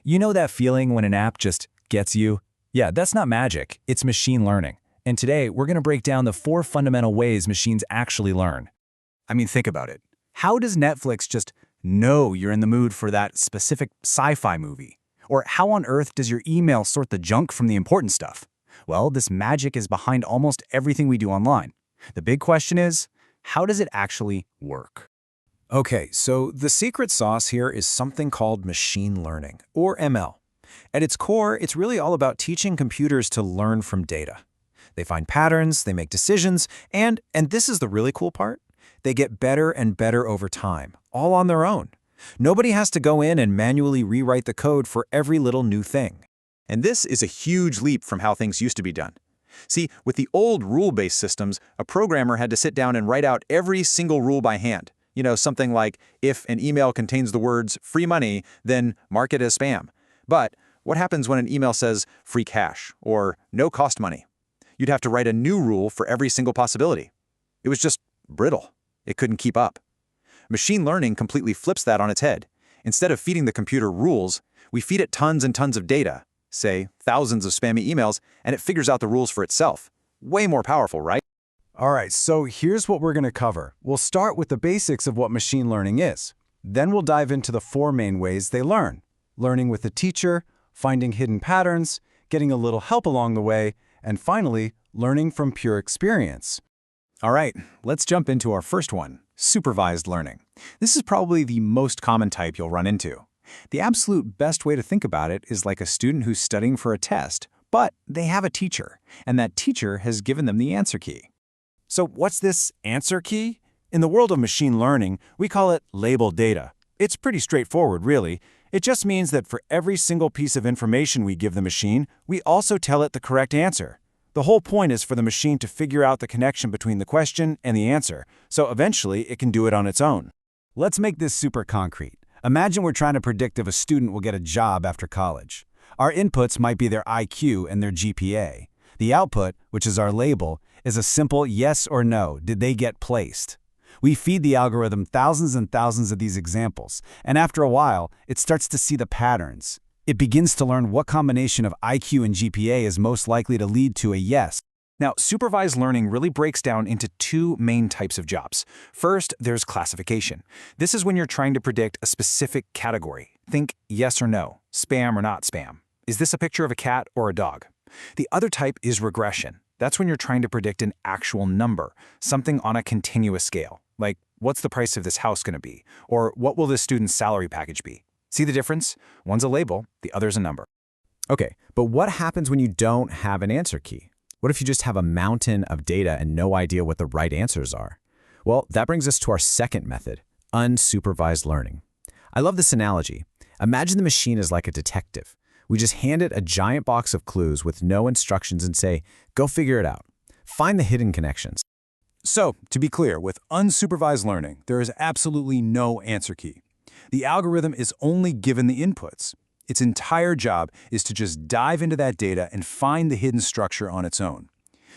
You know that feeling when an app just gets you? Yeah, that's not magic, it's machine learning. And today, we're going to break down the 4 fundamental ways machines actually learn. I mean, think about it. How does Netflix just know you're in the mood for that specific sci-fi movie? Or how on earth does your email sort the junk from the important stuff? Well, this magic is behind almost everything we do online. The big question is, how does it actually work? Okay, so the secret sauce here is something called machine learning, or ML. At its core, it's really all about teaching computers to learn from data. They find patterns, they make decisions, and this is the really cool part, they get better and better over time, all on their own. Nobody has to go in and manually rewrite the code for every little new thing. And this is a huge leap from how things used to be done. See, with the old rule-based systems, a programmer had to sit down and write out every single rule by hand. You know, something like, if an email contains the words free money, then mark it as spam. But what happens when an email says free cash or no cost money? You'd have to write a new rule for every single possibility. It was just brittle. It couldn't keep up. Machine learning completely flips that on its head. Instead of feeding the computer rules, we feed it tons and tons of data, say thousands of spammy emails, and it figures out the rules for itself. Way more powerful, right? All right, so here's what we're going to cover. We'll start with the basics of what machine learning is. Then we'll dive into the 4 main ways they learn. Learning with a teacher, finding hidden patterns, getting a little help along the way, and finally, learning from pure experience. All right, let's jump into our first one, supervised learning. This is probably the most common type you'll run into. The absolute best way to think about it is like a student who's studying for a test, but they have a teacher, and that teacher has given them the answer key. So what's this answer key? In the world of machine learning, we call it labeled data. It's pretty straightforward, really. It just means that for every single piece of information we give the machine, we also tell it the correct answer. The whole point is for the machine to figure out the connection between the question and the answer, so eventually it can do it on its own. Let's make this super concrete. Imagine we're trying to predict if a student will get a job after college. Our inputs might be their IQ and their GPA. The output, which is our label, is a simple yes or no, did they get placed? We feed the algorithm thousands and thousands of these examples, and after a while, it starts to see the patterns. It begins to learn what combination of IQ and GPA is most likely to lead to a yes. Now, supervised learning really breaks down into 2 main types of jobs. First, there's classification. This is when you're trying to predict a specific category. Think yes or no, spam or not spam. Is this a picture of a cat or a dog? The other type is regression. That's when you're trying to predict an actual number, something on a continuous scale, like what's the price of this house going to be, or what will this student's salary package be? See the difference? One's a label, the other's a number. Okay, but what happens when you don't have an answer key? What if you just have a mountain of data and no idea what the right answers are? Well, that brings us to our second method, unsupervised learning. I love this analogy. Imagine the machine is like a detective. We just hand it a giant box of clues with no instructions and say, go figure it out. Find the hidden connections. So, to be clear, with unsupervised learning, there is absolutely no answer key. The algorithm is only given the inputs. Its entire job is to just dive into that data and find the hidden structure on its own.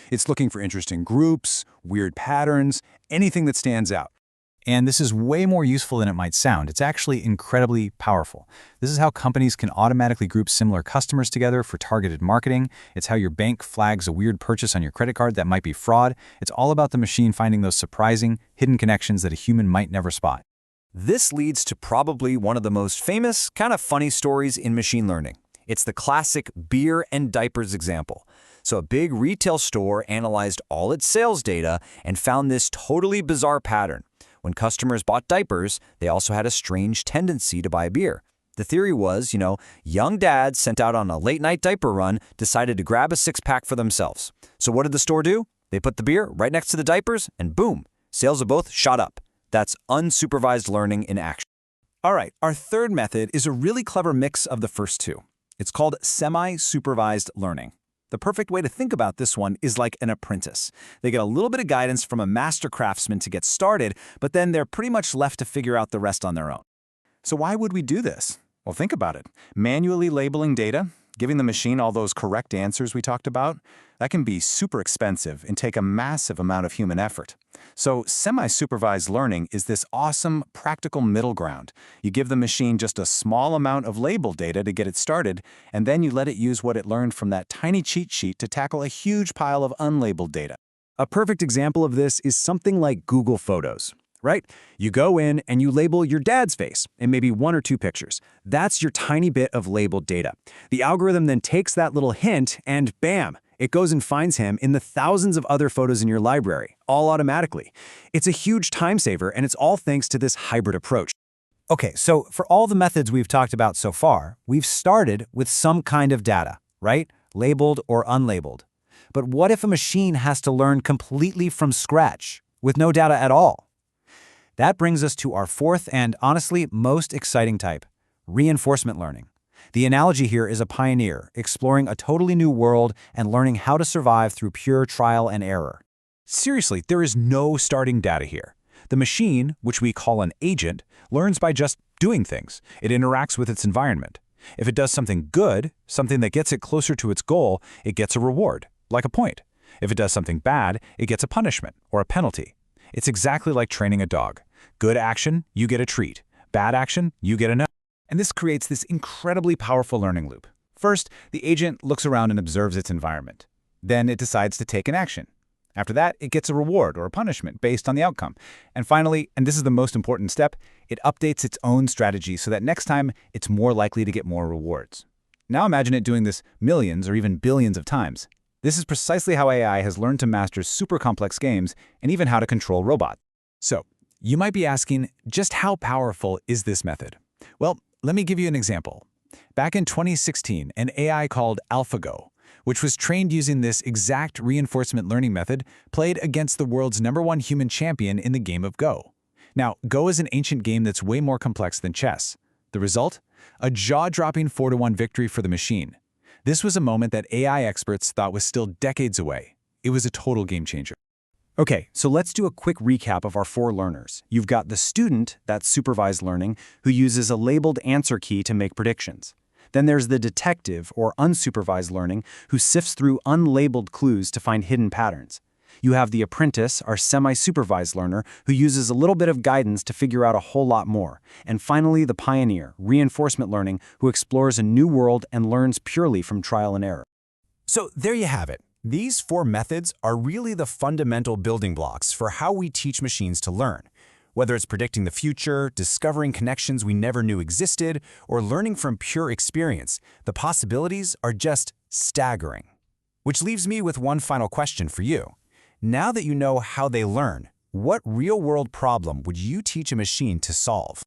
It's looking for interesting groups, weird patterns, anything that stands out. And this is way more useful than it might sound. It's actually incredibly powerful. This is how companies can automatically group similar customers together for targeted marketing. It's how your bank flags a weird purchase on your credit card that might be fraud. It's all about the machine finding those surprising, hidden connections that a human might never spot. This leads to probably one of the most famous, kind of funny stories in machine learning. It's the classic beer and diapers example. So a big retail store analyzed all its sales data and found this totally bizarre pattern. When customers bought diapers, they also had a strange tendency to buy beer. The theory was, young dads sent out on a late-night diaper run decided to grab a 6-pack for themselves. So what did the store do? They put the beer right next to the diapers, and boom, sales of both shot up. That's unsupervised learning in action. All right, our third method is a really clever mix of the first 2. It's called semi-supervised learning. The perfect way to think about this one is like an apprentice. They get a little bit of guidance from a master craftsman to get started, but then they're pretty much left to figure out the rest on their own. So why would we do this? Well, think about it. Manually labeling data, Giving the machine all those correct answers we talked about, that can be super expensive and take a massive amount of human effort. So semi-supervised learning is this awesome, practical middle ground. You give the machine just a small amount of labeled data to get it started, and then you let it use what it learned from that tiny cheat sheet to tackle a huge pile of unlabeled data. A perfect example of this is something like Google Photos, right? You go in and you label your dad's face and maybe 1 or 2 pictures. That's your tiny bit of labeled data. The algorithm then takes that little hint and bam, it goes and finds him in the thousands of other photos in your library, all automatically. It's a huge time saver, and it's all thanks to this hybrid approach. Okay, so for all the methods we've talked about so far, we've started with some kind of data, right? Labeled or unlabeled. But what if a machine has to learn completely from scratch, with no data at all? That brings us to our fourth and, honestly, most exciting type, reinforcement learning. The analogy here is a pioneer, exploring a totally new world and learning how to survive through pure trial and error. Seriously, there is no starting data here. The machine, which we call an agent, learns by just doing things. It interacts with its environment. If it does something good, something that gets it closer to its goal, it gets a reward, like a point. If it does something bad, it gets a punishment or a penalty. It's exactly like training a dog. Good action, you get a treat. Bad action, you get a no. And this creates this incredibly powerful learning loop. First, the agent looks around and observes its environment. Then it decides to take an action. After that, it gets a reward or a punishment based on the outcome. And finally, and this is the most important step, it updates its own strategy so that next time it's more likely to get more rewards. Now imagine it doing this millions or even billions of times. This is precisely how AI has learned to master super complex games and even how to control robots. So, you might be asking, just how powerful is this method? Well, let me give you an example. Back in 2016, an AI called AlphaGo, which was trained using this exact reinforcement learning method, played against the world's #1 human champion in the game of Go. Now, Go is an ancient game that's way more complex than chess. The result? A jaw-dropping 4-1 victory for the machine. This was a moment that AI experts thought was still decades away. It was a total game changer. Okay, so let's do a quick recap of our 4 learners. You've got the student, that's supervised learning, who uses a labeled answer key to make predictions. Then there's the detective, or unsupervised learning, who sifts through unlabeled clues to find hidden patterns. You have the apprentice, our semi-supervised learner, who uses a little bit of guidance to figure out a whole lot more. And finally, the pioneer, reinforcement learning, who explores a new world and learns purely from trial and error. So there you have it. These 4 methods are really the fundamental building blocks for how we teach machines to learn. Whether it's predicting the future, discovering connections we never knew existed, or learning from pure experience, the possibilities are just staggering. Which leaves me with one final question for you. Now that you know how they learn, what real-world problem would you teach a machine to solve?